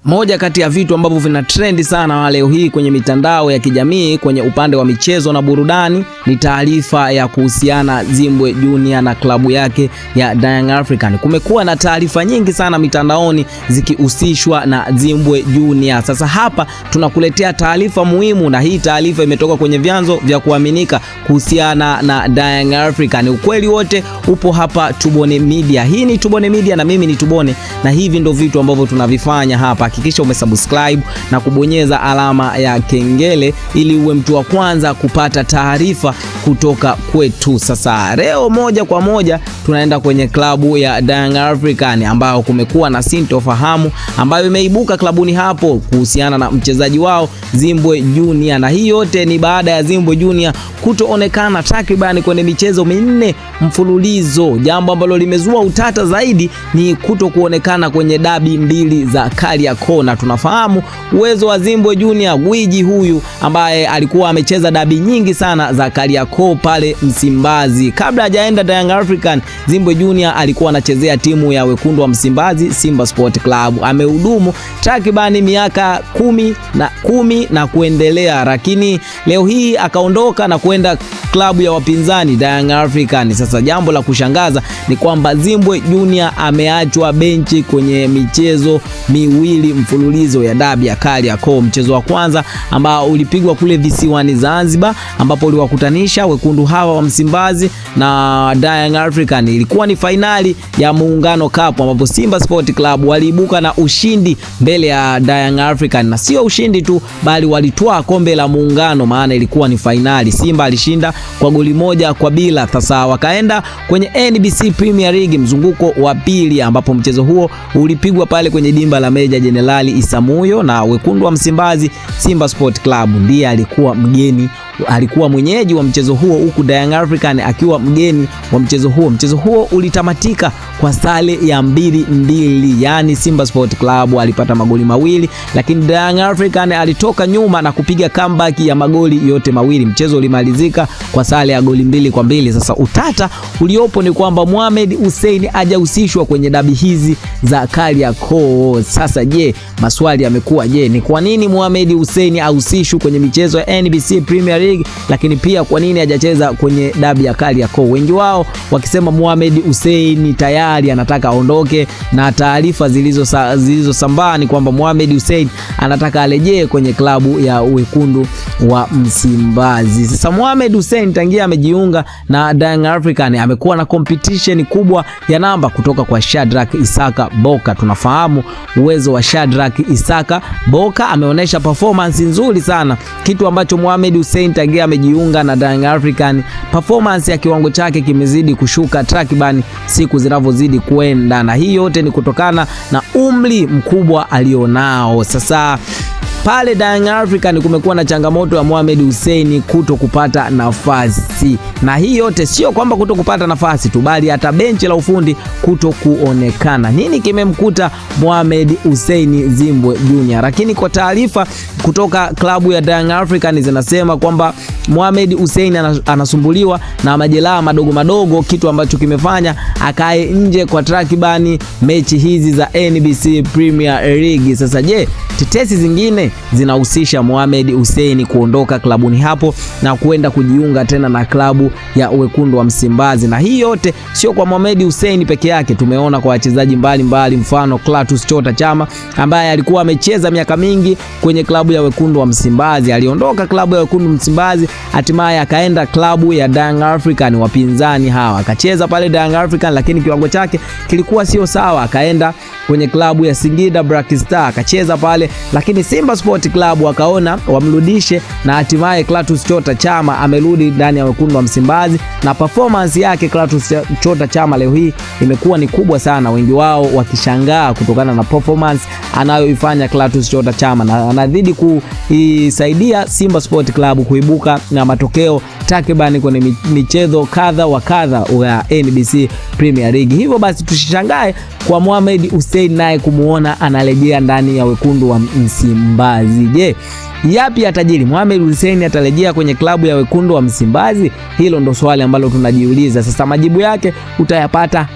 Moja kati ya vitu ambavyo vina trend sana leo hii kwenye mitandao ya kijamii kwenye upande wa michezo na burudani ni taarifa ya kuhusiana Zimbwe Junior na klabu yake ya Young African. Kumekuwa na taarifa nyingi sana mitandaoni zikihusishwa na Zimbwe Junior. Sasa hapa tunakuletea taarifa muhimu, na hii taarifa imetoka kwenye vyanzo vya kuaminika kuhusiana na Young African. Ukweli wote upo hapa Tubone Media. Hii ni Tubone Media na mimi ni Tubone, na hivi ndio vitu ambavyo tunavifanya hapa. Hakikisha umesubscribe na kubonyeza alama ya kengele ili uwe mtu wa kwanza kupata taarifa kutoka kwetu. Sasa leo moja kwa moja tunaenda kwenye klabu ya Young African ambao kumekuwa na sintofahamu ambayo imeibuka klabuni hapo kuhusiana na mchezaji wao Zimbwe Junior, na hii yote ni baada ya Zimbwe Junior kutoonekana takriban kwenye michezo minne mfululizo. Jambo ambalo limezua utata zaidi ni kutokuonekana kwenye dabi mbili za Kariakoo, na tunafahamu uwezo wa Zimbwe Junior, gwiji huyu ambaye alikuwa amecheza dabi nyingi sana za Kariakoo pale Msimbazi. Kabla hajaenda Young African, Zimbwe Junior alikuwa anachezea timu ya wekundu wa Msimbazi, Simba Sport Club. Amehudumu takribani miaka 10 na kuendelea, lakini leo hii akaondoka na kwenda klabu ya wapinzani Young African. Sasa jambo la kushangaza ni kwamba Zimbwe Junior ameachwa benchi kwenye michezo miwili mfululizo ya dabi ya Kariakoo. Mchezo wa kwanza ambao ulipigwa kule visiwani Zanzibar, ambapo uliwakutanisha wekundu hawa wa Msimbazi na Young African. Ilikuwa ni fainali ya Muungano Cup ambapo Simba Sport Club waliibuka na ushindi mbele ya Young African, na sio ushindi tu bali walitwaa kombe la Muungano, maana ilikuwa ni fainali. Simba alishinda kwa goli 1-0. Sasa wakaenda kwenye NBC Premier League mzunguko wa pili, ambapo mchezo huo ulipigwa pale kwenye dimba la Meja Jenerali Isamuyo, na wekundu wa Msimbazi Simba Sport Club ndiye alikuwa mwenyeji wa mchezo huo, huku Young African akiwa mgeni wa mchezo huo. Mchezo huo ulitamatika kwa sare ya 2-2, yani Simba Sport Club alipata magoli mawili, lakini Young African alitoka nyuma na kupiga comeback ya magoli yote mawili. Mchezo ulimalizika kwa sare ya goli 2-2. Sasa utata uliopo ni kwamba Mohamed Hussein hajahusishwa kwenye dabi hizi za Kariakoo. Sasa je, maswali yamekuwa ni kwa nini Mohamed Hussein ahusishwe kwenye michezo ya NBC Premier League, lakini pia kwa nini hajacheza kwenye dabi ya Kariakoo? Wengi wao wakisema Mohamed Hussein tayari anataka aondoke, na taarifa zilizosambaa ni kwamba Mohamed Hussein anataka arejee kwenye klabu ya wekundu wa Msimbazi. Sasa Mohamed Hussein tangia amejiunga na Young African amekuwa na competition kubwa ya namba kutoka kwa Shadrack Isaka Boka. Tunafahamu uwezo wa Shadrack Isaka Boka, ameonyesha performance nzuri sana, kitu ambacho Mohamed Hussein tangia amejiunga na Young African performance ya kiwango chake kimezidi kushuka takriban siku zinavyozidi kwenda, na hii yote ni kutokana na umri mkubwa alionao. Sasa pale Young African kumekuwa na changamoto ya Mohamed Hussein kuto kupata nafasi, na hii yote sio kwamba kuto kupata nafasi tu, bali hata benchi la ufundi kuto kuonekana. Nini kimemkuta Mohamed Hussein Zimbwe Junior? Lakini kwa taarifa kutoka klabu ya Young African zinasema kwamba Mohamed Hussein anasumbuliwa na majeraha madogo, kitu ambacho kimefanya akae nje kwa takribani mechi hizi za NBC Premier League. Sasa je, tetesi zingine zinahusisha Mohamed Hussein kuondoka klabuni hapo na kuenda kujiunga tena na klabu ya wekundu wa Msimbazi. Na hii yote sio kwa Mohamed Hussein peke yake, tumeona kwa wachezaji mbalimbali, mfano Clatous Chota Chama ambaye alikuwa amecheza miaka mingi kwenye klabu ya wekundu wa Msimbazi. Aliondoka klabu ya wekundu wa Msimbazi, hatimaye akaenda klabu ya Young African, wapinzani hawa. Akacheza pale Young African, lakini kiwango chake kilikuwa sio sawa. Akaenda kwenye klabu ya Singida Black Star, akacheza pale, lakini Simba Sport Club wakaona wamrudishe, na hatimaye Clatous Chota Chama amerudi ndani ya wekundu wa Msimbazi, na performance yake Clatous Chota Chama leo hii imekuwa ni kubwa sana, wengi wao wakishangaa kutokana na performance anayoifanya Clatous Chota Chama, na anazidi kuisaidia Simba Sport Club kuibuka na matokeo takriban kwenye michezo kadha wa kadha ya NBC Premier League. Hivyo basi tusishangae kwa Mohamed Hussein naye kumuona analejea ndani ya wekundu wa Msimbazi. Je, yapi atajiri? Mohamed Hussein atarejea kwenye klabu ya wekundu wa Msimbazi? Hilo ndo swali ambalo tunajiuliza. Sasa majibu yake utayapata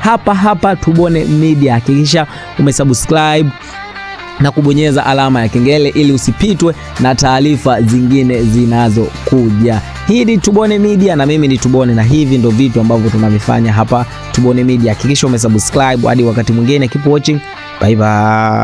hapa Tubone Media. Hakikisha umesubscribe na kubonyeza alama ya kengele ili usipitwe na taarifa zingine zinazokuja. Hii ni Tubone Media na mimi ni Tubone, na hivi ndo vitu ambavyo tunavifanya hapa Tubone Media. Hakikisha umesubscribe. Hadi wakati mwingine, keep watching. Bye bye.